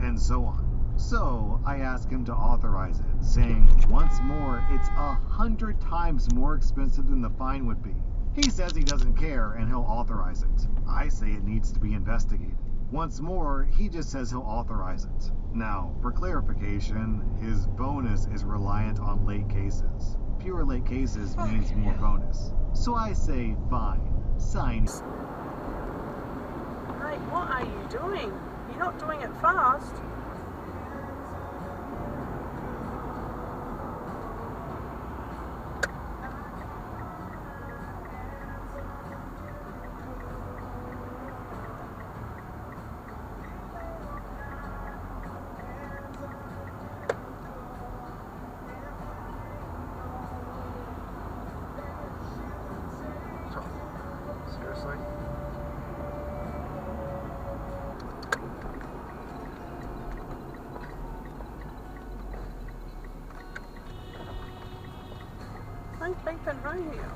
and so on. So I asked him to authorize it, saying once more it's 100 times more expensive than the fine would be. He says he doesn't care and he'll authorize it. I say it needs to be investigated. Once more, he just says he'll authorize it. Now, for clarification, his bonus is reliant on late cases. Fewer late cases means more bonus. So I say fine. Sign. Mate, what are you doing? You're not doing it fast. Seriously? No peeping room here.